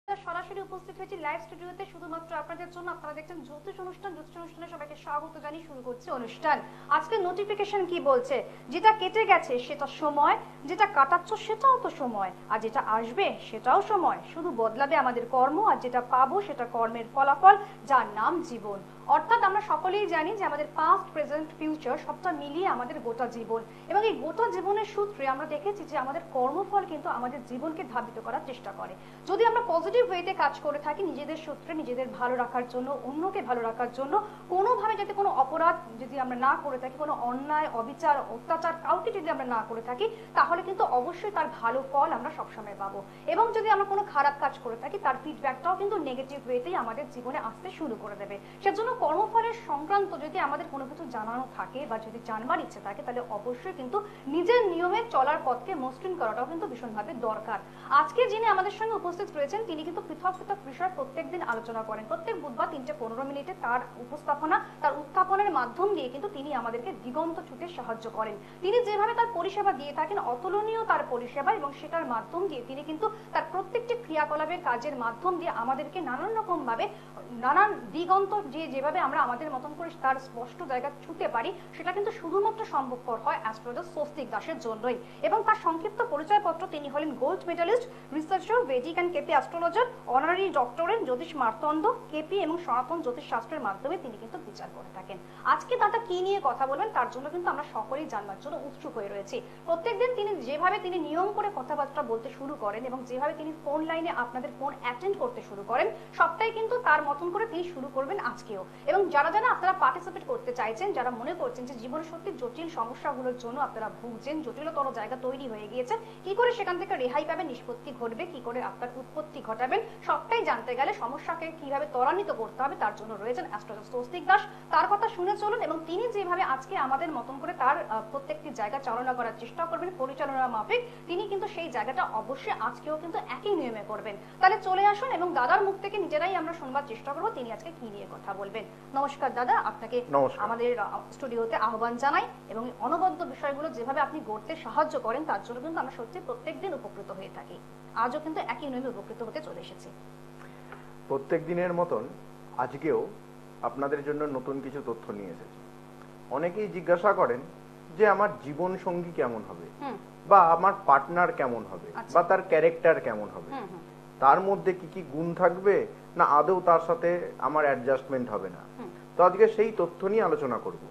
সরাসরি উপস্থিত হয়েছি লাইভ স্টুডিওতে শুধুমাত্র আপনাদের জন্য। আপনারা দেখছেন জ্যোতিষ অনুষ্ঠানে সবাইকে স্বাগত জানিয়ে শুরু করছি অনুষ্ঠান। আজকে নোটিফিকেশন কি বলছে? যেটা কেটে গেছে সেটা সময়, যেটা কাটাচ্ছ সেটাও তো সময়, আর যেটা আসবে সেটাও সময়। শুধু বদলাবে আমাদের কর্ম, আর যেটা পাবো সেটা কর্মের ফলাফল, যার নাম জীবন। অর্থাৎ আমরা সকলেই জানি যে আমাদের পাস্ট, প্রেজেন্ট, ফিউচার সবটা মিলিয়ে আমাদের গোটা জীবন, এবং এই গোটা জীবনের সূত্রে আমরা দেখেছি যে আমাদের কর্মফল কিন্তু আমাদের জীবনকে ধাবিত করার চেষ্টা করে। যদি আমরা পজিটিভ ওয়েতে কাজ করে থাকি, নিজেদের সূত্রে নিজেদের ভালো রাখার জন্য, অন্যকে ভালো রাখার জন্য, কোনোভাবে যাতে কোনো অপরাধ যদি আমরা না করে থাকি, কোনো অন্যায়, অবিচার, অত্যাচার কাউকে যদি আমরা না করে থাকি, তাহলে কিন্তু অবশ্যই তার ভালো ফল আমরা সবসময় পাবো। এবং যদি আমরা কোনো খারাপ কাজ করে থাকি, তার ফিডব্যাকটাও কিন্তু নেগেটিভ ওয়েতেই আমাদের জীবনে আসতে শুরু করে দেবে। সেজন্য কর্মফলের সংক্রান্ত যদি আমাদের কোনো কিছু জানানো থাকে বা যদি জানবার ইচ্ছে থাকে, তাহলে অবশ্যই কিন্তু নিজের নিয়মে চলার পথকে মসৃণ করাটাও কিন্তু ভীষণভাবে দরকার। আজকে যিনি আমাদের সঙ্গে উপস্থিত রয়েছেন, তিনি কিন্তু পৃথক পৃথক বিষয় প্রত্যেকদিন আলোচনা করেন। প্রত্যেক বুধবার 3:15 তার উপস্থাপনা, তার উত্থাপনের মাধ্যম দিয়ে কিন্তু তিনি আমাদেরকে দিগন্ত ছুঁতে সাহায্য করেন। তিনি যেভাবে তার পরিষেবা দিয়ে থাকেন, অতুলনীয় তার পরিষেবা, এবং সেটার মাধ্যম দিয়ে তিনি কিন্তু তার প্রত্যেকটি ক্রিয়াকলাপের কাজের মাধ্যম দিয়ে আমাদেরকে নানান রকম ভাবে, নানান দিগন্ত যেভাবে আমরা আমাদের মতন করে তার স্পষ্ট জায়গা ছুঁতে পারি, সেটা কিন্তু শুধুমাত্র সম্ভবপর হয় অ্যাস্ট্রোলজার স্বস্তিক দাসের জন্যই। এবং তার সংক্ষিপ্ত পরিচয়পত্র: তিনি হলেন gold medallist, researcher, Vedic and KP astrologer, honorary doctorate, Jyotish Martanda, KP এবং সনাতন জ্যোতিষ শাস্ত্রের মাধ্যমে তিনি কিন্তু বিচার করে থাকেন। আজকে দাদা কি নিয়ে কথা বলবেন, তার জন্য কিন্তু আমরা সকলেই জানবার জন্য উৎসুক হয়ে রয়েছি। প্রত্যেকদিন তিনি যেভাবে তিনি নিয়ম করে কথাবার্তা বলতে শুরু করেন, এবং যেভাবে তিনি ফোন লাইনে আপনাদের ফোন অ্যাটেন্ড করতে শুরু করেন, সবটাই কিন্তু তার মতন করে তিনি শুরু করবেন আজকেও। এবং যারা যারা আপনারা পার্টিসিপেট করতে চাইছেন, যারা মনে করছেন যে জীবনে সত্যি জটিল সমস্যাগুলোর জন্য আপনারা ভুগছেন, জটিলতর জায়গা তৈরি হয়ে গিয়েছে, কি করে সেখান থেকে রেহাই পাবেন, নিষ্পত্তি ঘটবে, কি করে আপনার উৎপত্তি ঘটাবেন, সবটাই জানতে গেলে সমস্যাকে কিভাবে ত্বরান্বিত করতে হবে, তার জন্য রয়েছেন অ্যাস্ট্রোলজার স্বস্তিক দাস। তার কথা শুনে চলুন, এবং তিনি যেভাবে আজকে আমাদের মতন করে তার প্রত্যেকটি জায়গা চালনা করার চেষ্টা করবেন পরিচালনা মাফিক, তিনি কিন্তু সেই জায়গাটা অবশ্যই আজকেও কিন্তু একই নিয়মে করবেন। তাহলে চলে আসুন, এবং দাদার মুখ থেকে নিজেরাই আমরা শুনবার চেষ্টা করবো তিনি আজকে কি নিয়ে কথা বলবেন। নমস্কার দাদা, আপনাকে আমাদের স্টুডিওতে আহ্বান জানাই। এবং অনবদ্য বিষয়গুলো যেভাবে আপনি গড়তে সাহায্য করেন, তার জন্য কিন্তু আমরা সত্যি প্রত্যেকদিন উপকৃত হয়ে থাকি। আজও কিন্তু একই নিয়মে উপকৃত হতে চলে এসেছি। প্রত্যেক দিনের মতন আজকেও আপনাদের জন্য নতুন কিছু তথ্য নিয়ে এসেছি। অনেকেই জিজ্ঞাসা করেন যে আমার জীবন সঙ্গী কেমন হবে, বা আমার পার্টনার কেমন হবে, বা তার ক্যারেক্টার কেমন হবে, তার মধ্যে কি কি গুণ থাকবে, না আদৌ তার সাথে আমার অ্যাডজাস্টমেন্ট হবে না। তো আজকে সেই তথ্য নিয়ে আলোচনা করব।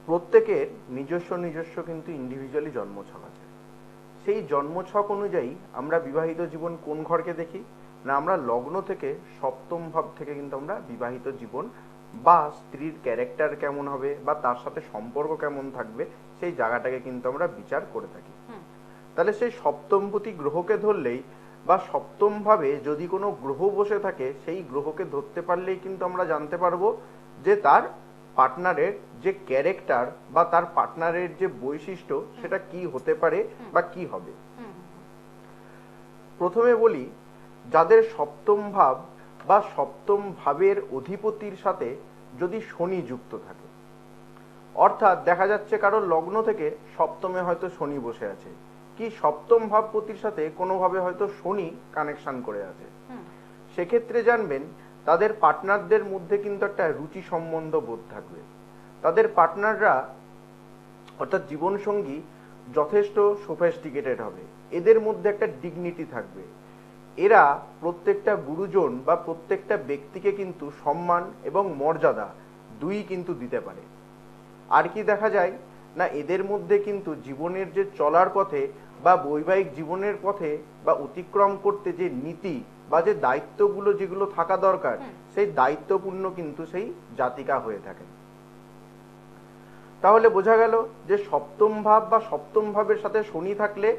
প্রত্যেকের নিজস্ব নিজস্ব কিন্তু ইন্ডিভিজুয়ালি জন্মছক আছে। সেই জন্মছক অনুযায়ী আমরা বিবাহিত জীবন কোন ঘরকে দেখি, না আমরা লগ্ন থেকে সপ্তম ভাব থেকে কিন্তু আমরা বিবাহিত জীবন বা স্ত্রীর ক্যারেক্টার কেমন হবে বা তার সাথে সম্পর্ক কেমন থাকবে, সেই জায়গাটাকে কিন্তু আমরা বিচার করে থাকি। তাহলে সেই সপ্তমপতি গ্রহকে ধরলেই বা সপ্তম ভাবে যদি কোনো গ্রহ বসে থাকে, সেই গ্রহকে ধরতে পারলেই কিন্তু আমরা জানতে পারবো যে তার পার্টনারের যে ক্যারেক্টার বা তার পার্টনারের যে বৈশিষ্ট্য সেটা কি হতে পারে বা কি হবে। প্রথমে বলি, যাদের সপ্তম ভাব বা সপ্তম ভাবের অধিপতির সাথে যদি শনি যুক্ত থাকে, অর্থাৎ দেখা যাচ্ছে কারোর লগ্ন থেকে সপ্তমে হয়তো শনি বসে আছে, কি সপ্তম ভাবপতির সাথে কোনোভাবে হয়তো শনি কানেকশন করে আছে, সেক্ষেত্রে জানবেন তাদের পার্টনারদের মধ্যে কিন্তু একটা রুচি সম্বন্ধ বোধ থাকবে। তাদের পার্টনাররা অর্থাৎ জীবনসঙ্গী যথেষ্ট সোফিস্টিকেটেড হবে, এদের মধ্যে একটা ডিগনিটি থাকবে। এরা প্রত্যেকটা গুরুজন বা প্রত্যেকটা ব্যক্তিকে কিন্তু সম্মান এবং মর্যাদা দুই কিন্তু দিতে পারে। আর কি দেখা যায় না, এদের মধ্যে কিন্তু জীবনের যে চলার পথে বা বৈবাহিক জীবনের পথে বা অতিক্রম করতে যে নীতি বা যে দায়িত্বগুলো যেগুলো থাকা দরকার, সেই দায়িত্বপূর্ণ কিন্তু সেই জাতিকা হয়ে থাকে। তাহলে বোঝা গেল যে সপ্তম ভাব বা সপ্তম ভাবের সাথে শনি থাকলে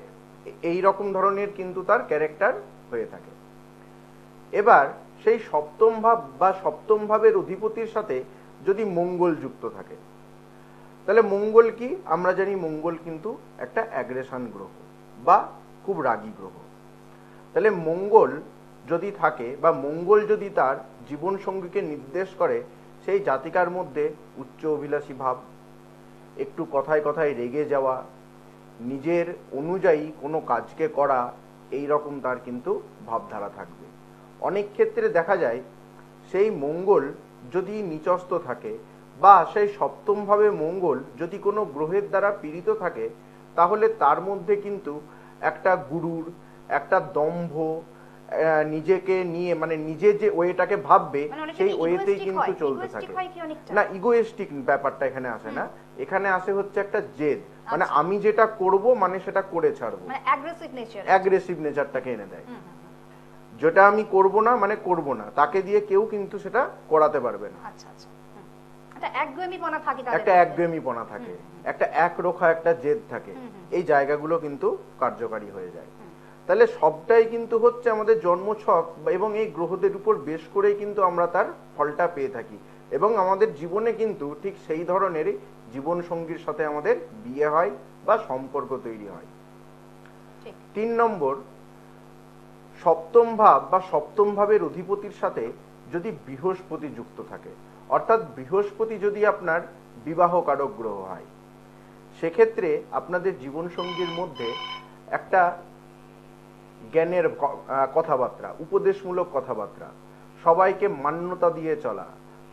এই রকম ধরনের কিন্তু তার ক্যারেক্টার হয়ে থাকে। এবার সেই সপ্তম ভাব বা সপ্তম ভাবের অধিপতির সাথে যদি মঙ্গল যুক্ত থাকে, তাহলে মঙ্গল কি আমরা জানি, মঙ্গল কিন্তু একটা অ্যাগ্রেশন গ্রহ বা খুব রাগী গ্রহ। তাহলে মঙ্গল যদি থাকে বা মঙ্গল যদি তার জীবন সঙ্গীকে নির্দেশ করে, সেই জাতিকার মধ্যে উচ্চ অভিলাষী ভাব, একটু কথায় কথায় রেগে যাওয়া, নিজের অনুযায়ী কোনো কাজকে করা, এই রকম তার কিন্তু ভাবধারা থাকবে। অনেক ক্ষেত্রে দেখা যায় সেই মঙ্গল যদি নিচস্থ থাকে বা সেই সপ্তম ভাবে মঙ্গল যদি কোনো গ্রহের দ্বারা পীড়িত থাকে, তাহলে তার মধ্যে কিন্তু একটা গুরুর, একটা দম্ভ, নিজেকে নিয়ে মানে নিজে যে ওয়েটাকে ভাববে সেই ওয়েতেই কিন্তু চলতে থাকে। না, ইগোয়েস্টিক ব্যাপারটা এখানে আসে না, এখানে আসে হচ্ছে একটা জেদ, মানে আমি যেটা করব মানে সেটা করে ছাড়বো, মানে অ্যাগ্রেসিভ নেচারটাকে এনে দেয়। যেটা আমি করব না মানে করব না, তাকে দিয়ে কেউ কিন্তু সেটা করাতে পারবে না। একটা একগুঁয়েমিপনা থাকে, একটা একরোখা একটা জেদ থাকে, এই জায়গাগুলো কিন্তু কার্যকারী হয়ে যায়। তাহলে সবটাই কিন্তু হচ্ছে আমাদের জন্মছক এবং এই গ্রহদের উপর বেশ করেই কিন্তু আমরা তার ফলটা পেয়ে থাকি, এবং আমাদের জীবনে কিন্তু ঠিক সেই ধরনের জীবন সঙ্গীর সাথে আমাদের বিয়ে হয় বা সম্পর্ক তৈরি হয়। 3 নম্বর, সপ্তম ভাব বা সপ্তম ভাবের অধিপতির সাথে যদি বৃহস্পতি যুক্ত থাকে, অর্থাৎ বৃহস্পতি যদি আপনার বিবাহ কারক গ্রহ হয়, সেক্ষেত্রে আপনাদের জীবন সঙ্গীর মধ্যে একটা জ্ঞানের কথাবার্তা, উপদেশমূলক কথাবার্তা, সবাইকে মান্যতা দিয়ে চলা,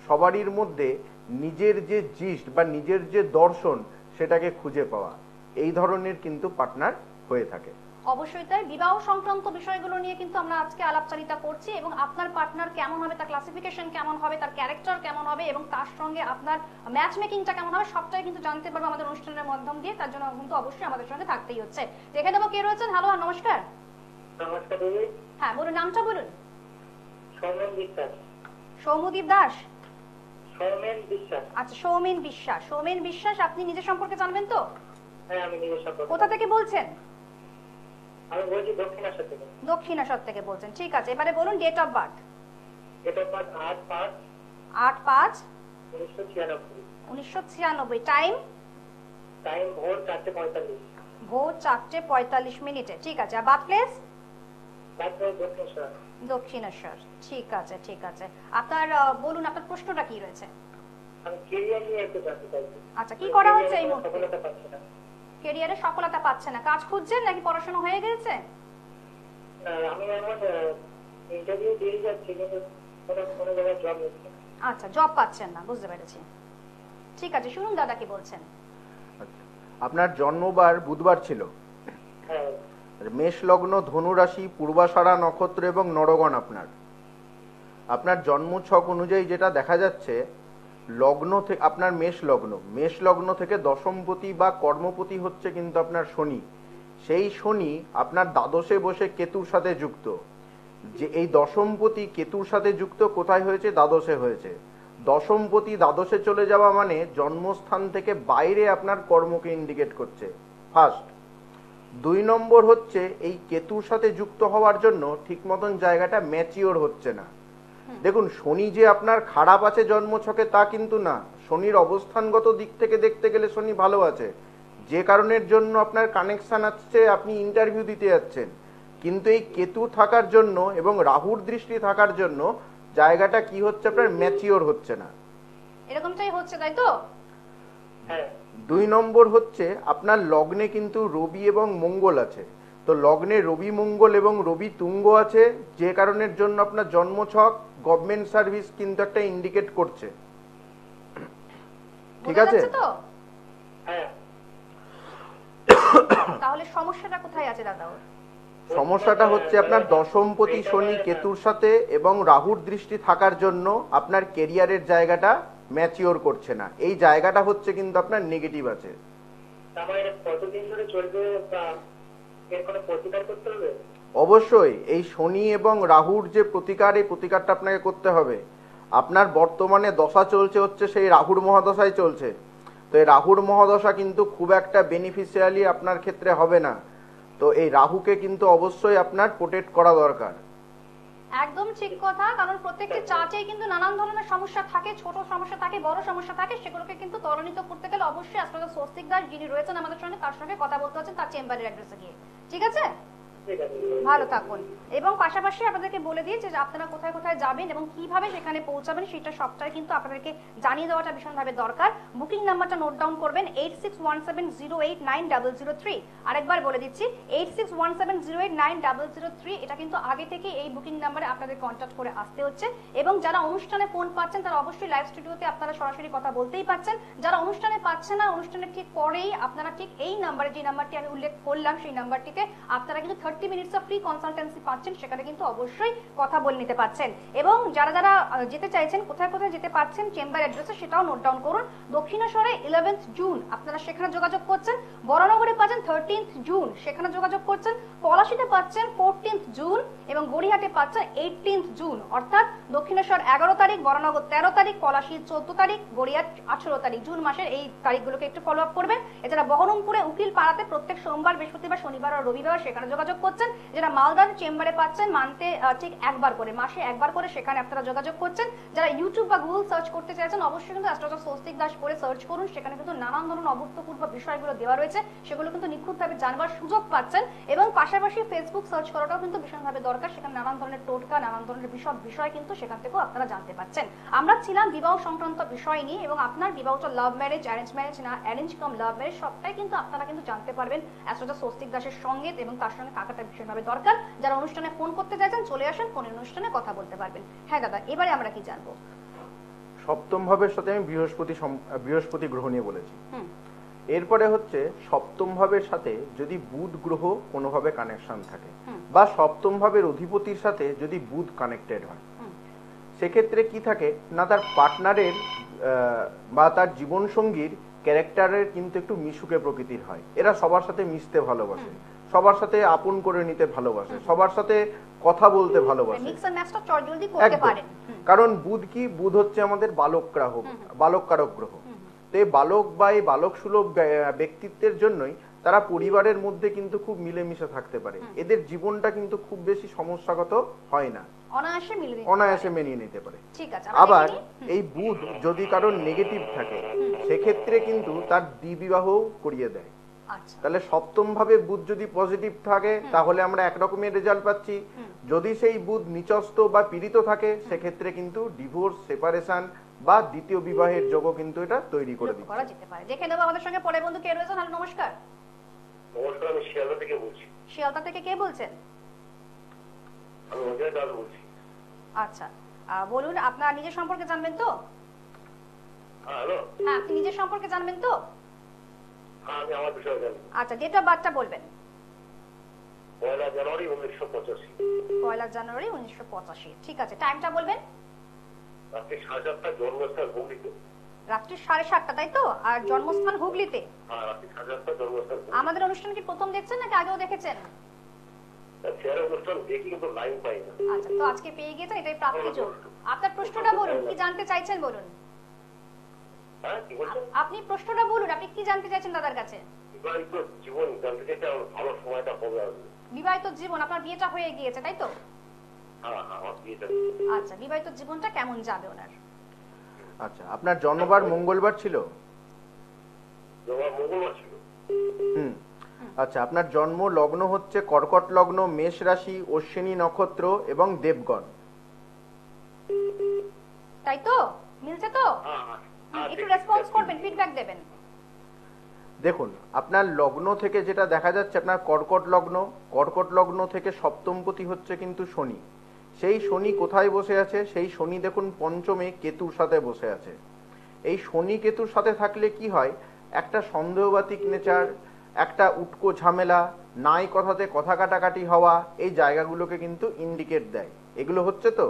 সবারই মধ্যে নিজের যে জিষ্ট বা নিজের যে দর্শন সেটাকে খুঁজে পাওয়া, এই ধরনের কিন্তু পার্টনার হয়ে থাকে। অবশ্যই তাই। বিবাহ সংক্রান্ত বিষয়গুলো নিয়ে কিন্তু আমরা আজকে আলাপচারিতা করছি, এবং আপনার পার্টনার কেমন হবে, তার ক্লাসিফিকেশন কেমন হবে, তার ক্যারেক্টার কেমন হবে, এবং তার সঙ্গে আপনার ম্যাচ মেকিংটা কেমন হবে, সবটাই কিন্তু জানতে পারবো আমাদের অনুষ্ঠানের মাধ্যম দিয়ে। তার জন্য কিন্তু অবশ্যই আমাদের সঙ্গে থাকতেই হচ্ছে। দেখে দেবো কে রয়েছেন। হ্যালো, নমস্কার। নমস্কার দিদি। হ্যাঁ বলুন, নামটা বলুন। সৌমেন বিশ্বাস। সৌমদীপ দাস। সৌমেন বিশ্বাস। আচ্ছা, সৌমেন বিশ্বাস। সৌমেন বিশ্বাস, আপনি নিজের সম্পর্কে জানবেন তো? হ্যাঁ, আমি নিজের সম্পর্কে। কোথা থেকে বলছেন? আমি বলছি দক্ষিণেশ্বর থেকে। দক্ষিণেশ্বর থেকে বলছেন, ঠিক আছে। এবারে বলুন date of birth. Date of birth 8/5/1996। 1996। Time? Time ভোর 4:45। ভোর 4:45 ঠিক আছে। আর birth place? Birth place Dakshineswar. Dakshineswar, ঠিক আছে ঠিক আছে। আপনার বলুন, আপনার প্রশ্নটা কি রয়েছে? আমি ক্যারিয়ার নিয়ে একটু জানতে চাইছি। আচ্ছা, কি করা হচ্ছে এই মুহূর্তে? সফলতা পাচ্ছি না। ক্যারিয়ারে সফলতা পাচ্ছে না, কাজ খুঁজছেন নাকি পড়াশোনা হয়ে গেছে? না, আমি এখন ইন্টারভিউ দিয়ে যাচ্ছি, কিন্তু কোনো জায়গায় জব নিচ্ছি না। আচ্ছা, জব পাচ্ছেন না, বুঝতে পেরেছি। ঠিক আছে, শুনুন দাদা কি বলছেন। আপনার জন্মবার বুধবার ছিল। হ্যাঁ। মেষ লগ্ন, ধনু রাশি, পূর্বাষাঢ়া নক্ষত্র এবং নরগণ আপনার। আপনার জন্মছক অনুযায়ী যেটা দেখা যাচ্ছে, লগ্ন থেকে আপনার মেষ লগ্ন থেকে দশমপতি বা কর্মপতি হচ্ছে কিন্তু আপনার শনি। সেই শনি আপনার দ্বাদশে বসে কেতুর সাথে যুক্ত। যে এই দশমপতি কেতুর সাথে যুক্ত কোথায় হয়েছে? দ্বাদশে হয়েছে। দশমপতি দ্বাদশে চলে যাওয়া মানে জন্মস্থান থেকে বাইরে আপনার কর্মকে ইন্ডিকেট করছে, ফার্স্ট। 2 নম্বর হচ্ছে এই কেতুর সাথে যুক্ত হওয়ার জন্য ঠিক মতন জায়গাটা ম্যাচিওর হচ্ছে না। দেখুন, শনি যে আপনার খারাপ আছে জন্মছকে তা কিন্তু না, শনির অবস্থানগত দিক থেকে দেখতে গেলে শনি ভালো আছে, যে কারণের জন্য আপনার কানেকশন আসছে, আপনি ইন্টারভিউ দিতে যাচ্ছেন। কিন্তু এই কেতু থাকার জন্য এবং রাহুর দৃষ্টি থাকার জন্য জায়গাটা কি হচ্ছে, আপনার ম্যাচিওর হচ্ছে না। এরকমটাই হচ্ছে, তাই তো? হ্যাঁ। 2 নম্বর হচ্ছে আপনার লগ্নে কিন্তু রবি এবং মঙ্গল আছে। তো লগ্নে রবি মঙ্গল এবং রবি তুঙ্গ আছে, যে কারণের জন্য আপনার জন্মছক গভর্নমেন্ট সার্ভিস কিন্তু একটা ইন্ডিকেট করছে। ঠিক আছে তো? হ্যাঁ। তাহলে সমস্যাটা কোথায় আছে দাদা? সমস্যাটা হচ্ছে আপনার দশমপতি শনি কেতুর সাথে এবং রাহুর দৃষ্টি থাকার জন্য আপনার কেরিয়ারের জায়গাটা ম্যাচিওর করছে না। এই জায়গাটা হচ্ছে কিন্তু আপনার নেগেটিভ আছে। কতদিন ধরে চলবে বা এর কোনো প্রতিকার করতে হবে? অবশ্যই এই শনি এবং রাহুর যে প্রতিকার, এই প্রতিকারটা আপনাকে করতে হবে। আপনার বর্তমানে দশা চলছে হচ্ছে সেই রাহুর মহাদশায় চলছে। তো এই রাহুর মহাদশা কিন্তু খুব একটা বেনিফিশিয়ালি আপনার ক্ষেত্রে হবে না। তো এই রাহুকে কিন্তু অবশ্যই আপনার প্রোটেক্ট করা দরকার। একদম ঠিক কথা, কারণ প্রত্যেকটি চার্টেই কিন্তু নানান ধরনের সমস্যা থাকে, ছোট সমস্যা থাকে, বড় সমস্যা থাকে, সেগুলোকে কিন্তু ত্বরান্বিত করতে গেলে অবশ্যই অ্যাস্ট্রোলজার স্বস্তিক দাস যিনি রয়েছেন আমাদের সঙ্গে, তার সঙ্গে কথা বলতে হচ্ছে তার চেম্বারের অ্যাড্রেসে গিয়ে। ঠিক আছে? ঠিক আছে। ভালো থাকুন। এবং পাশাপাশি আপনাদেরকে বলে দিই যে আপনারা কোথায় কোথায় যাবেন এবং কিভাবে সেখানে পৌঁছাবেন সেটা সবটাই কিন্তু আপনাদেরকে জানিয়ে দেওয়াটা ভীষণভাবে দরকার। বুকিং নাম্বারটা নোট ডাউন করবেন 8617089003। আরেকবার বলে দিচ্ছি 8617089003। এটা কিন্তু আগে থেকে এই বুকিং নাম্বারে আপনাদের কন্ট্যাক্ট করে আসতে হচ্ছে। এবং যারা অনুষ্ঠানে ফোন পাচ্ছেন তারা অবশ্যই লাইভ স্টুডিওতে আপনারা সরাসরি কথা বলতেই পাচ্ছেন। যারা অনুষ্ঠানে পাচ্ছেন না, অনুষ্ঠানের ঠিক পরেই আপনারা ঠিক এই নাম্বারে, যে নাম্বারটি আমি উল্লেখ করলাম সেই নাম্বারটিতে আপনারা কিন্তু 30 মিনিটস অফ ফ্রি কনসালটেন্সি পাচ্ছেন, সেখানে কিন্তু অবশ্যই কথা বলে নিতে পাচ্ছেন। এবং যারা যারা যেতে চাইছেন, কোথায় কোথায় যেতে পাচ্ছেন চেম্বার অ্যাড্রেসে সেটাও নোট ডাউন করুন। দক্ষিণেশ্বরে 11th জুন আপনারা সেখানে যোগাযোগ করছেন, বরানগরে পাচ্ছেন 13th জুন সেখানে যোগাযোগ করছেন, পলাশীতে পাচ্ছেন 14th জুন এবং গড়িয়াহাটে পাচ্ছেন 18th জুন। অর্থাৎ দক্ষিণেশ্বর 11 তারিখ, বরানগর 13 তারিখ, পলাশী 14 তারিখ, গড়িয়াহাট 18 তারিখ, জুন মাসের এই তারিখগুলোকে একটু ফলো আপ করবেন। এছাড়া বহরমপুরে উকিল পাড়াতে প্রত্যেক সোমবার, বৃহস্পতিবার, শনিবার আর রবিবার সেখানে যোগাযোগ করছেন। যারা মালদার চেম্বারে পাচ্ছেন মান্থে ঠিক একবার করে, মাসে একবার করে সেখানে আপনারা যোগাযোগ করছেন। যারা ইউটিউব বা গুগল সার্চ করতে চাইছেন অবশ্যই কিন্তু অ্যাস্ট্রোলজার স্বস্তিক দাস করে সার্চ করুন। সেখানে কিন্তু নানান ধরনের অভূতপূর্ব বিষয়গুলো দেওয়া রয়েছে, সেগুলো কিন্তু নিখুঁতভাবে জানবার সুযোগ পাচ্ছেন। এবং পাশাপাশি ফেসবুক সার্চ করাটাও কিন্তু ভীষণভাবে দরকার। সেখানে নানান ধরনের টোটকা, নানান ধরনের বিষয় কিন্তু সেখান থেকেও আপনারা জানতে পাচ্ছেন। আমরা ছিলাম বিবাহ সংক্রান্ত বিষয় নিয়ে, এবং আপনার বিবাহটা লাভ ম্যারেজ, অ্যারেঞ্জ ম্যারেজ না অ্যারেঞ্জ কাম লাভ ম্যারেজ, সবটাই কিন্তু আপনারা কিন্তু জানতে পারবেন অ্যাস্ট্রোলজার স্বস্তিক দাসের সঙ্গে। এবং তার সঙ্গে থাকাটা ভীষণভাবে দরকার। যারা অনুষ্ঠানে ফোন করতে চাইছেন চলে আসেন, ফোনের অনুষ্ঠানে কথা বলতে পারবেন। হ্যাঁ দাদা, এবারে আমরা কি জানবো? সপ্তম ভাবের সাথে আমি বৃহস্পতি গ্রহ নিয়ে বলেছি। এরপরে হচ্ছে সপ্তম ভাবের সাথে যদি বুধ গ্রহ কোনোভাবে কানেকশন থাকে বা সপ্তম ভাবের অধিপতির সাথে যদি বুধ কানেক্টেড হয়, সেক্ষেত্রে কি থাকে না, তার পার্টনারের বা তার জীবন সঙ্গীর ক্যারেক্টারের কিন্তু একটু মিশুকে প্রকৃতির হয়। এরা সবার সাথে মিশতে ভালোবাসে, সবার সাথে আপন করে নিতে ভালোবাসে, সবার সাথে কথা বলতে ভালোবাসে। মিক্স এন্ড ম্যাচটা জলদি করতে পারেন। কারণ বুধ কি, বুধ হচ্ছে আমাদের বালককারক গ্রহ। তো এই বালক বা এই বালক সুলভ ব্যক্তিত্বের জন্যই তারা পরিবারের মধ্যে কিন্তু খুব মিলেমিশে থাকতে পারে। এদের জীবনটা কিন্তু খুব বেশি সমস্যাগত হয় না, অনায়াসে মেনিয়ে নিতে পারে। আবার এই বুধ যদি কারোর নেগেটিভ থাকে সেক্ষেত্রে কিন্তু তার দ্বিবিবাহ করিয়ে দেয়। তাহলে সপ্তম ভাবে বুধ যদি পজিটিভ থাকে তাহলে আমরা একরকমের রেজাল্ট পাচ্ছি। যদি সেই বুধ নিচস্থ বা পীড়িত থাকে সেক্ষেত্রে কিন্তু ডিভোর্স, সেপারেশন বা দ্বিতীয় বিবাহের যোগও কিন্তু এটা তৈরি করে দিচ্ছে। দেখে নেব আমাদের সঙ্গে পরে বন্ধু কে রয়েছেন। হ্যালো, নমস্কার। নমস্কার, আমি শিয়ালদা থেকে বলছি। শিয়ালদা থেকে কে বলছেন? আমি অজয় দাস বলছি। আচ্ছা, বলুন, আপনার নিজের সম্পর্কে জানবেন তো? হ্যালো, হ্যাঁ, আপনি নিজের সম্পর্কে জানবেন তো? হ্যাঁ, আমি আমার বিষয়ে জানি। আচ্ছা, ডেট অফ বার্থটা বলবেন। 1 জানুয়ারি 1985। 1 জানুয়ারি 1985। ঠিক আছে, টাইমটা বলবেন। রাত্রি 7:30 জন্মস্থান হুগলিতে। রাত্রি 7:30, তাই তো? আর জন্মস্থান হুগলিতে? হ্যাঁ, রাত্রি 7:30 জন্মস্থান। আমাদের অনুষ্ঠান কি প্রথম দেখছেন নাকি আগেও দেখেছেন? শেয়ার অনুষ্ঠান দেখি কিন্তু লাইন পাই না। আচ্ছা, তো আজকে পেয়ে গেছেন, এটাই প্রাপ্তি যোগ। আপনার প্রশ্নটা বলুন, কি জানতে চাইছেন বলুন। হ্যাঁ, কি বলছেন? আপনি প্রশ্নটা বলুন, আপনি কি জানতে চাইছেন দাদার কাছে? বিবাহিত জীবন জানতে চাইতে আমার ভালো সময়টা কবে আসবে। বিবাহিত জীবন, আপনার বিয়েটা হয়ে গিয়েছে তাই তো? হ্যাঁ, আমার বিয়েটা। আচ্ছা, বিবাহিত জীবনটা কেমন যাবে ওনার? আচ্ছা, আপনার জন্মবার মঙ্গলবার ছিল? মঙ্গলবার ছিল। আচ্ছা, আপনার জন্ম লগ্ন হচ্ছে কর্কট লগ্ন, মেষ রাশি, অশ্বিনী নক্ষত্র এবং দেবগণ, তাই তো? মিলছে তো? একটু রেসপন্স করবেন, ফিডব্যাক দেবেন। দেখুন, আপনার লগ্ন থেকে যেটা দেখা যাচ্ছে আপনার কর্কট লগ্ন, কর্কট লগ্ন থেকে সপ্তমপতি হচ্ছে কিন্তু শনি। সেই শনি কোথায় বসে আছে? সেই শনি দেখুন পঞ্চমে কেতুর সাথে বসে আছে। এই শনি কেতুর সাথে থাকলে কি হয়, একটা সন্দেহবাতিক নেচার, একটা উটকো ঝামেলা, নাই কথাতে কথা কাটাকাটি হওয়া, এই জায়গাগুলোকে কিন্তু ইন্ডিকেট দেয়। এগুলো হচ্ছে তো।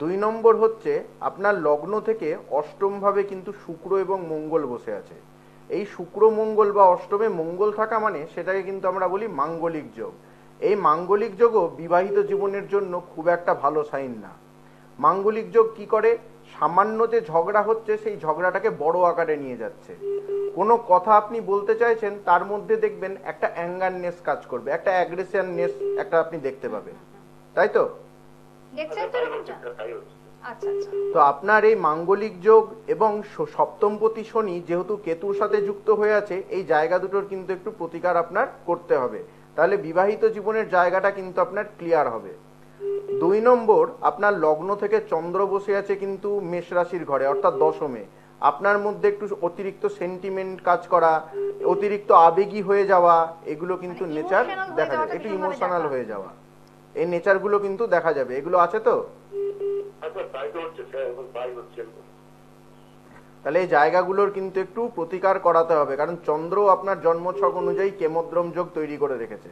2 নম্বর হচ্ছে আপনার লগ্ন থেকে অষ্টম ভাবে কিন্তু শুক্র এবং মঙ্গল বসে আছে। এই শুক্র মঙ্গল বা অষ্টমে মঙ্গল থাকা মানে সেটাকে কিন্তু আমরা বলি মাঙ্গলিক যোগ। এই মাঙ্গলিক যোগও বিবাহিত জীবনের জন্য খুব একটা ভালো সাইন না। মাঙ্গলিক যোগ কি করে, সামান্য যে ঝগড়া হচ্ছে সেই ঝগড়াটাকে বড় আকারে নিয়ে যাচ্ছে। কোনো কথা আপনি বলতে চাইছেন তার মধ্যে দেখবেন একটা অ্যাঙ্গারনেস কাজ করবে, একটা অ্যাগ্রেশননেস একটা আপনি দেখতে পাবেন, তাই তো? দেখছেন তো এরকমটা? আচ্ছা আচ্ছা তো আপনার এই মাঙ্গলিক যোগ এবং সপ্তমপতি শনি যেহেতু কেতুর সাথে যুক্ত হয়ে আছে, এই জায়গা দুটোর কিন্তু একটু প্রতিকার আপনার করতে হবে, তাহলে বিবাহিত জীবনের জায়গাটা কিন্তু আপনার ক্লিয়ার হবে। 2 নম্বর, আপনার লগ্ন থেকে চন্দ্র বসে আছে কিন্তু মেষ রাশির ঘরে, অর্থাৎ দশমে। আপনার মধ্যে একটু অতিরিক্ত সেন্টিমেন্ট কাজ করা, অতিরিক্ত আবেগী হয়ে যাওয়া, এগুলো কিন্তু মানে নেচার emotional হয়ে দেখা যাবে, যাওয়াটা একটু ভীষণভাবে ইমোশনাল দেখা। হয়ে যাওয়া, এই নেচারগুলো কিন্তু দেখা যাবে। এগুলো আছে তো? আচ্ছা তাই তো হচ্ছে স্যার, এখন তাই হচ্ছে। তাহলে এই জায়গাগুলোর কিন্তু একটু প্রতিকার করাতে হবে, কারণ চন্দ্র আপনার জন্মছক অনুযায়ী কেমদ্রম যোগ তৈরি করে রেখেছে।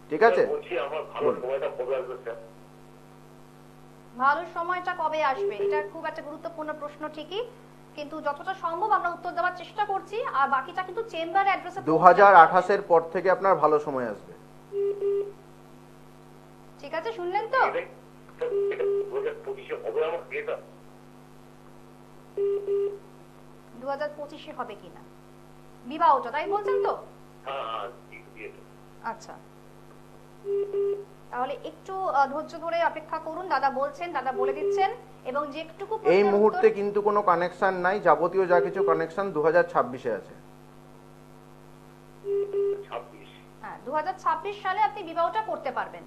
ঠিক আছে? বলছি আমার ভালো বলুন। সময়টা কবে আসবে স্যার? ভালো সময়টা কবে আসবে এটা খুব একটা গুরুত্বপূর্ণ প্রশ্ন ঠিকই, কিন্তু যতটা সম্ভব আমরা উত্তর দেওয়ার চেষ্টা করছি, আর বাকিটা কিন্তু চেম্বার অ্যাড্রেসে 2028-এর পর থেকে আপনার ভালো সময় আসবে। ঠিক আছে, শুনলেন তো? 2025 হবে আমার বিয়েটা? 2025-এ হবে কিনা বিবাহটা, তাই বলছেন তো? হ্যাঁ হ্যাঁ, বিয়েটা। আচ্ছা, তাহলে একটু ধৈর্য ধরে অপেক্ষা করুন, দাদা বলছেন, দাদা বলে দিচ্ছেন, এবং যেটুকু এই প্রশ্নের মুহূর্তে উত্তর- কিন্তু কোনো কানেকশন নাই, যাবতীয় যা কিছু কানেকশন 2026-এ আছে। 26। হ্যাঁ, 2026 সালে আপনি বিবাহটা করতে পারবেন,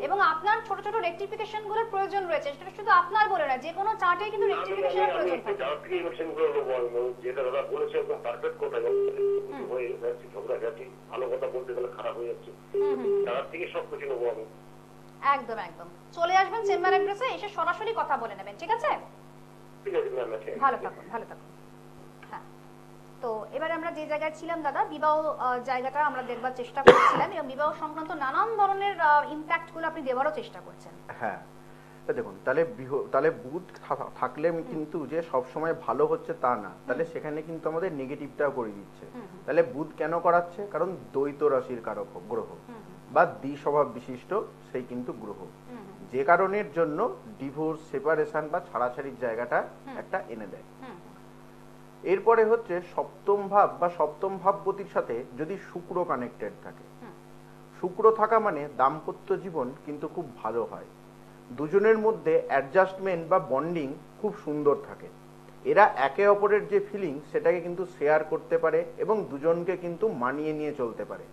এবং আপনার ছোট ছোট রেকটিফিকেশন গুলোর প্রয়োজন রয়েছে। সেটা শুধু আপনার বলে না, যে কোনো চার্টে কিন্তু রেকটিফিকেশনের প্রয়োজন থাকে। যার থেকে ইলেকশন করে নেবো আমি, যেটা দাদা বলেছে একদম পারফেক্ট কথা, হয়ে যাচ্ছে ঝগড়াঝাটি, ভালো কথা বলতে গেলে খারাপ হয়ে যাচ্ছে, যার থেকে সবকিছু নেবো আমি। একদম একদম, চলে আসবেন চেম্বার অ্যাড্রেসে, এসে সরাসরি কথা বলে নেবেন, ঠিক আছে? ঠিক আছে ম্যাম, আছে। ভালো থাকুন, ভালো থাকুন। হ্যাঁ, তো এবারে আমরা যে জায়গায় ছিলাম দাদা, বিবাহ জায়গাটা আমরা দেখবার চেষ্টা করছিলাম, এবং বিবাহ সংক্রান্ত নানান ধরনের ইমপ্যাক্ট গুলো আপনি দেওয়ারও চেষ্টা করছেন। হ্যাঁ, তা দেখুন, তাহলে বুধ থাকলে কিন্তু যে সব সময় ভালো হচ্ছে তা না, তাহলে সেখানে কিন্তু আমাদের নেগেটিভটাও করে দিচ্ছে। তাহলে বুধ কেন করাচ্ছে? কারণ দ্বৈত রাশির কারক গ্রহ বা দ্বিস্বভাব বিশিষ্ট সেই কিন্তু গ্রহ, যে কারণের জন্য ডিভোর্স, সেপারেশন বা ছাড়াছাড়ির জায়গাটা একটা এনে দেয়। এরপরে হচ্ছে সপ্তম ভাব বা সপ্তম ভাবপতির সাথে যদি শুক্র কানেক্টেড থাকে, শুক্র থাকা মানে দাম্পত্য জীবন কিন্তু খুব ভালো হয়, দুজনের মধ্যে অ্যাডজাস্টমেন্ট বা বন্ডিং খুব সুন্দর থাকে, এরা একে অপরের যে ফিলিং সেটাকে কিন্তু শেয়ার করতে পারে এবং দুজনকে কিন্তু মানিয়ে নিয়ে চলতে পারে।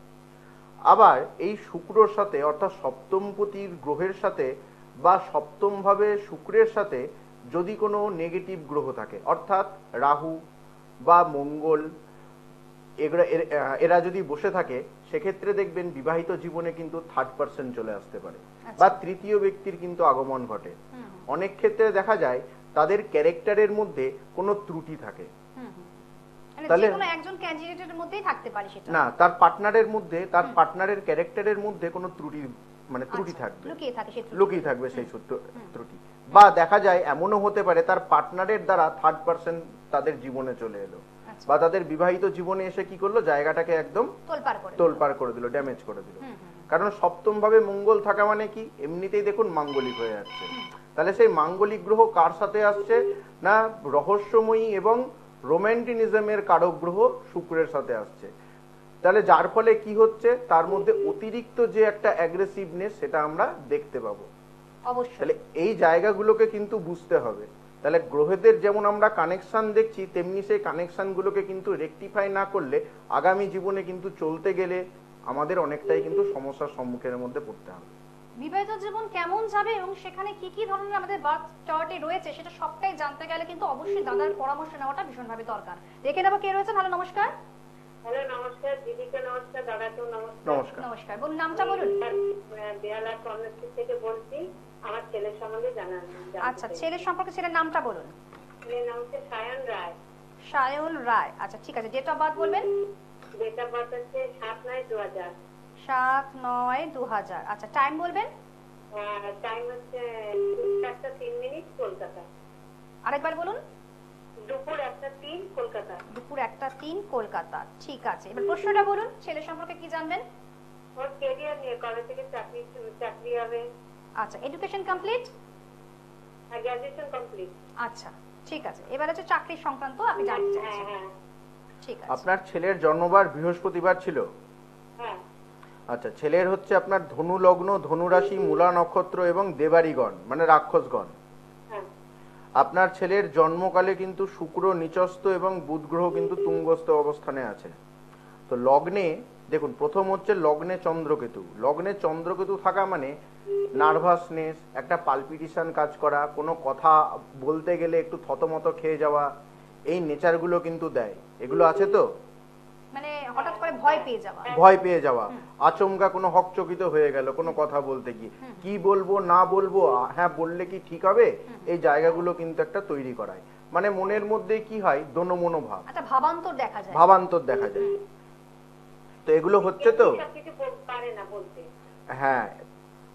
আবার এই শুক্রর সাথে, অর্থাৎ সপ্তমপতির গ্রহের সাথে বা সপ্তম ভাবে শুক্রের সাথে যদি কোনো নেগেটিভ গ্রহ থাকে, অর্থাৎ রাহু বা মঙ্গল, এরা যদি বসে থাকে, সেক্ষেত্রে দেখবেন বিবাহিত জীবনে কিন্তু থার্ড পার্সন চলে আসতে পারে বা তৃতীয় ব্যক্তির কিন্তু আগমন ঘটে। অনেক ক্ষেত্রে দেখা যায় তাদের ক্যারেক্টারের মধ্যে কোনো ত্রুটি থাকে, তাহলে যে কোনো একজন ক্যান্ডিডেটের মধ্যেই থাকতে পারে সেটা না, তার পার্টনারের মধ্যে, তার পার্টনারের ক্যারেক্টারের মধ্যে কোনো ত্রুটি, মানে ত্রুটি থাকবে, লুকিয়ে থাকবে সেই ত্রুটি। বা দেখা যায় এমনও হতে পারে তার পার্টনারের দ্বারা থার্ড পার্সন তাদের জীবনে চলে এলো, বা তাদের বিবাহিত জীবনে এসে কি করলো, জায়গাটাকে একদম তোলপাড় করে দিল, ড্যামেজ করে দিল। কারণ সপ্তম ভাবে মঙ্গল থাকা মানে কি, এমনিতেই দেখুন মাঙ্গলিক হয়ে যাচ্ছে। তাহলে সেই মাঙ্গলিক গ্রহ কার সাথে আসছে না, রহস্যময়ী এবং রোম্যান্টিনিজমের কারক গ্রহ শুক্রের সাথে আসছে। তাহলে যার ফলে কি হচ্ছে, তার মধ্যে অতিরিক্ত যে একটা অ্যাগ্রেসিভনেস সেটা আমরা দেখতে পাবো। তাহলে এই জায়গাগুলোকে কিন্তু বুঝতে হবে। তাহলে গ্রহদের যেমন আমরা কানেকশন দেখছি, তেমনি সেই কানেকশন গুলোকে কিন্তু রেকটিফাই না করলে আগামী জীবনে কিন্তু চলতে গেলে আমাদের অনেকটাই কিন্তু সমস্যার সম্মুখের মধ্যে পড়তে হবে। বিবাহিত জীবন কেমন যাবে এবং সেখানে কি কি ধরনের আমাদের বার্থ চার্টে রয়েছে সেটা সবটাই জানতে গেলে কিন্তু অবশ্যই দাদার পরামর্শ নেওয়াটা ভীষণভাবে দরকার। দেখে নেবো কে রয়েছে। হ্যালো, নমস্কার। হ্যালো, নমস্কার দিদিকে, নমস্কার দাদাকেও নমস্কার। নমস্কার। নমস্কার, বলুন নামটা বলুন। বেহালা কর্ণশ্রী থেকে বলছি, আমার ছেলের সম্বন্ধে জানান। আচ্ছা, ছেলের সম্পর্কে ছেলের নামটা বলুন। ছেলের নাম হচ্ছে সায়ন রায়। সায়ন রায়, আচ্ছা ঠিক আছে। ডেট অফ বার্থ বলবেন। ডেট অফ বার্থ হচ্ছে 7/9/2000। 7/9/2000। আচ্ছা, টাইম বলবেন। টাইম হচ্ছে 1:03 কলকাতা। আরেকবার বলুন। দুপুর 1:03 কলকাতা। দুপুর 1:03 কলকাতা, ঠিক আছে। এবার প্রশ্নটা বলুন, ছেলে সম্পর্কে কি জানবেন? ওর ক্যারিয়ার নিয়ে, কবে থেকে চাকরি হবে। আচ্ছা, এডুকেশন কমপ্লিট। Graduation complete. আচ্ছা ঠিক আছে, এবার হচ্ছে চাকরি সংক্রান্ত আপনি জানতে চাইছেন। হ্যাঁ ঠিক আছে। আপনার ছেলের জন্মবার বৃহস্পতিবার ছিল? হ্যাঁ। আচ্ছা, ছেলের হচ্ছে আপনার ধনু লগ্ন, ধনু রাশি, মূলা নক্ষত্র এবং দেবারিগণ মানে রাক্ষসগণ। হ্যাঁ। আপনার ছেলের জন্মকালে কিন্তু শুক্র নিচস্থ এবং বুধ গ্রহ কিন্তু তুঙ্গস্থ অবস্থানে আছে। তো লগ্নে দেখুন, প্রথম হচ্ছে লগ্নে চন্দ্রকেতু। লগ্নে চন্দ্রকেতু থাকা মানে নার্ভাসনেস, একটা পালপিটেশন কাজ করা, কোনো কথা বলতে গেলে একটু থতমত খেয়ে যাওয়া, এই নেচারগুলো কিন্তু দেয়। এগুলো আছে তো? মানে হঠাৎ করে ভয় পেয়ে যাওয়া, ভয় পেয়ে যাওয়া, আচমকা কোনো হকচকিত হয়ে গেল কোনো কথা বলতে গিয়ে, কি বলবো না বলবো, হ্যাঁ বললে কি ঠিক হবে, এই জায়গাগুলো কিন্তু একটা তৈরি করায়। মানে মনের মধ্যে কি হয়, দোনমনো ভাব, একটা ভাবান্তর দেখা যায়। ভাবান্তর দেখা যায়। তো এগুলো হচ্ছে তো, কিছু পারে না বলতে। হ্যাঁ।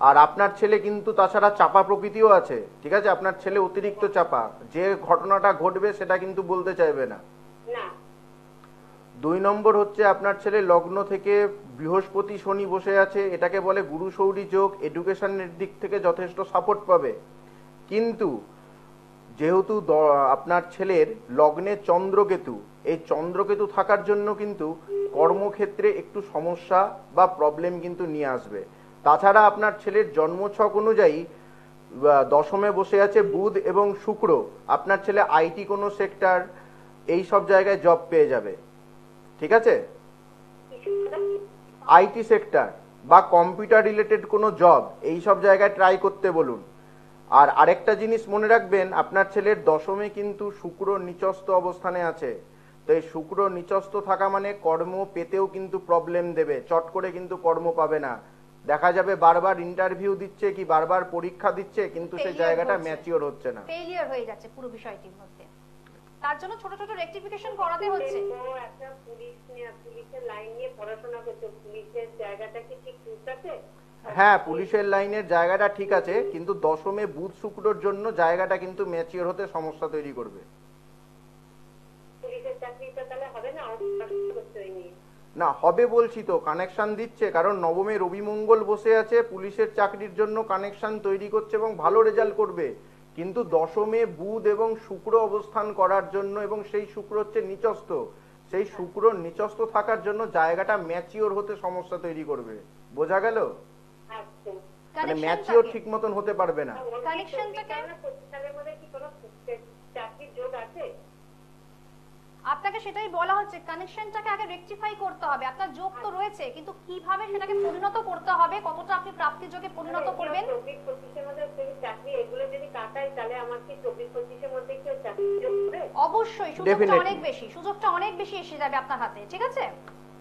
আর আপনার ছেলে কিন্তু তাছাড়া চাপা প্রকৃতিও আছে, ঠিক আছে? আপনার ছেলে অতিরিক্ত চাপা, যে ঘটনাটা ঘটবে সেটা কিন্তু বলতে চাইবে না। না, 2 নম্বর হচ্ছে আপনার ছেলে লগ্ন থেকে বৃহস্পতি শনি বসে আছে, এটাকে বলে গুরু শৌরী যোগ। এডুকেশনের দিক থেকে যথেষ্ট সাপোর্ট পাবে, কিন্তু যেহেতু আপনার ছেলের লগ্নে চন্দ্রকেতু, এই চন্দ্রকেতু থাকার জন্য কিন্তু কর্মক্ষেত্রে একটু সমস্যা বা প্রবলেম কিন্তু নিয়ে আসবে। তাছাড়া আপনার ছেলের জন্মছক অনুযায়ী দশমে বসে আছে বুধ এবং শুক্র। আপনার ছেলে আইটি কোনো সেক্টর, এই সব জায়গায় জব পেয়ে যাবে, ঠিক আছে? আইটি সেক্টর বা কম্পিউটার রিলেটেড কোনো জব, এই সব জায়গায় ট্রাই করতে বলুন। আর আরেকটা জিনিস মনে রাখবেন, আপনার ছেলের দশমে কিন্তু শুক্র নিচস্থ অবস্থানে আছে। তো এই শুক্র নিচস্থ থাকা মানে কর্ম পেতেও কিন্তু প্রবলেম দেবে, চট করে কিন্তু কর্ম পাবে না। দেখা যাবে বারবার ইন্টারভিউ দিচ্ছে কি বারবার পরীক্ষা দিচ্ছে, কিন্তু সেই জায়গাটা ম্যাচিওর হচ্ছে না, ফেলিয়ার হয়ে যাচ্ছে পুরো বিষয়টির মধ্যে। তার জন্য ছোট ছোট রেকটিফিকেশন করাতে হচ্ছে। ও একটা পুলিশের লাইন নিয়ে পড়াশোনা করছে, পুলিশের জায়গাটা কি ঠিক আছে? হ্যাঁ, পুলিশের লাইনের জায়গাটা ঠিক আছে, কিন্তু দশমে বুধ শুক্রর জন্য জায়গাটা কিন্তু ম্যাচিওর হতে সমস্যা তৈরি করবে। পুলিশের চাকরিটা তাহলে হবে না? না, হবে বলছি তো, কানেকশন দিচ্ছে, কারণ নবমে রবি মঙ্গল বসে আছে, পুলিশের চাকরির জন্য কানেকশন তৈরি করছে এবং ভালো রেজাল্ট করবে। কিন্তু দশমে বুধ এবং শুক্র অবস্থান করার জন্য, এবং সেই শুক্র হচ্ছে নিচস্থ, সেই শুক্র নিচস্থ থাকার জন্য জায়গাটা ম্যাচিওর হতে সমস্যা তৈরি করবে। বোঝা গেল? মানে ম্যাচিওর ঠিক মতন হতে পারবে না। কানেকশনটাকে চাকরির যোগ আছে, আপনাকে সেটাই বলা হচ্ছে, কানেকশনটাকে আগে রেকটিফাই করতে হবে। আপনার যোগ তো রয়েছে, কিন্তু কিভাবে সেটাকে পরিণত করতে হবে, কতটা আপনি প্রাপ্তি যোগে পরিণত করবেন। 24-25 মধ্যে চাকরি এগুলো যদি কাটাই, তাহলে আমার কি 24-25 মধ্যে কি চাকরি যোগ হবে? অবশ্যই সুযোগটা অনেক বেশি, সুযোগটা অনেক বেশি এসে যাবে আপনার হাতে, ঠিক আছে?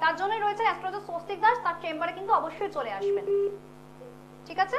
তার জন্যই রয়েছে অ্যাস্ট্রোলজার স্বস্তিক দাস, তার চেম্বারে কিন্তু অবশ্যই চলে আসবেন, ঠিক আছে?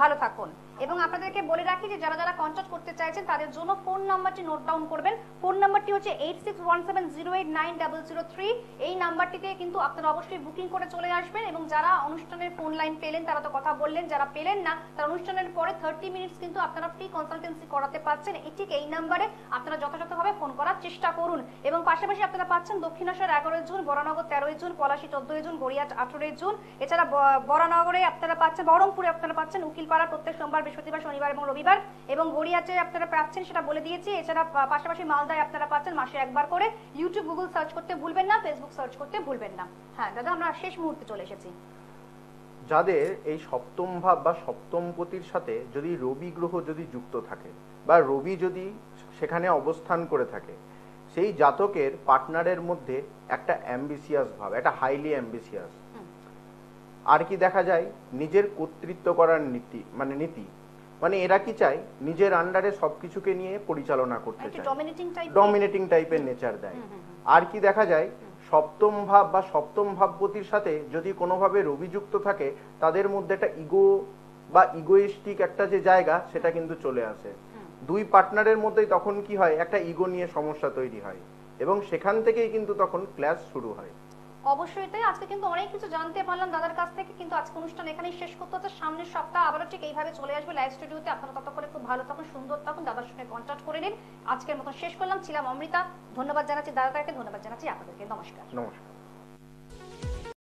ভালো থাকুন। এবং আপনাদেরকে বলে রাখি যে যারা যারা কন্টাক্ট করতে চাইছেন তাদের জন্য ফোন নাম্বারটি নোট ডাউন করবেন। ফোন নাম্বারটি হচ্ছে 8617089003। এই নাম্বারটিতে কিন্তু আপনারা অবশ্যই বুকিং করে চলে আসবেন। এবং যারা অনুষ্ঠানের ফোন লাইন পেলেন তারা তো কথা বললেন, যারা পেলেন না তারা অনুষ্ঠানের পরে 30 মিনিটস কিন্তু আপনারা ফ্রি কনসালটেন্সি করাতে পাচ্ছেন। ঠিক এই নাম্বারে আপনারা যথাযথভাবে ফোন করার চেষ্টা করুন। এবং পাশাপাশি আপনারা পাচ্ছেন Dakshineswar 11 June, Baranagar 13 June, Palashi 14 June, Gariahat 18 June. এছাড়া বরানগরে আপনারা পাচ্ছেন, বহরমপুরে আপনারা পাচ্ছেন উকিলপাড়া প্রত্যেক সোমবার, বৃহস্পতিবার, শনিবার এবং রবিবার। এবং গড়িয়াহাটে আপনারা পাচ্ছেন, সেটা বলে দিয়েছি। এছাড়া পাশাপাশি মালদায় আপনারা পাচ্ছেন মাসে একবার করে। ইউটিউব, গুগল সার্চ করতে ভুলবেন না, ফেসবুক সার্চ করতে ভুলবেন না। হ্যাঁ দাদা, আমরা শেষ মুহূর্তে চলে এসেছি। যাদের এই সপ্তম ভাব বা সপ্তমপতির সাথে যদি রবি গ্রহ যদি যুক্ত থাকে বা রবি যদি সেখানে অবস্থান করে থাকে, সেই জাতকের পার্টনারের মধ্যে একটা অ্যাম্বিসিয়াস ভাব, একটা হাইলি অ্যাম্বিসিয়াস। আর কি দেখা যায়, নিজের কর্তৃত্ব করার নীতি, মানে এরা কি চায় নিজের আন্ডারে সবকিছুকে নিয়ে পরিচালনা করতে চায়, ডমিনেটিং টাইপের নেচার দেয়। আর কি দেখা যায়, সপ্তম ভাব বা সপ্তম ভাবপতির সাথে যদি কোনোভাবে রবি যুক্ত থাকে, তাদের মধ্যে একটা ইগো বা ইগোইস্টিক একটা যে জায়গা, সেটা কিন্তু চলে আসে। দুই পার্টনারের মধ্যেই তখন কি হয়, একটা ইগো নিয়ে সমস্যা তৈরি হয় এবং সেখান থেকেই কিন্তু তখন ক্ল্যাশ শুরু হয়। অবশ্যই তাই। আজকে কিন্তু অনেক কিছু জানতে পারলাম দাদার কাছ থেকে, কিন্তু আজকে অনুষ্ঠান এখানেই শেষ করতে হচ্ছে। সামনের সপ্তাহ আবারও ঠিক এইভাবে চলে আসবে লাইভ স্টুডিওতে। আপনারা ততক্ষণে খুব ভালো থাকুন, সুন্দর থাকুন, দাদার সঙ্গে কন্ট্যাক্ট করে নিন। আজকের মতো শেষ করলাম। ছিলাম অমৃতা। ধন্যবাদ জানাচ্ছি দাদাকে, ধন্যবাদ জানাচ্ছি আপনাদেরকে। নমস্কার। নমস্কার।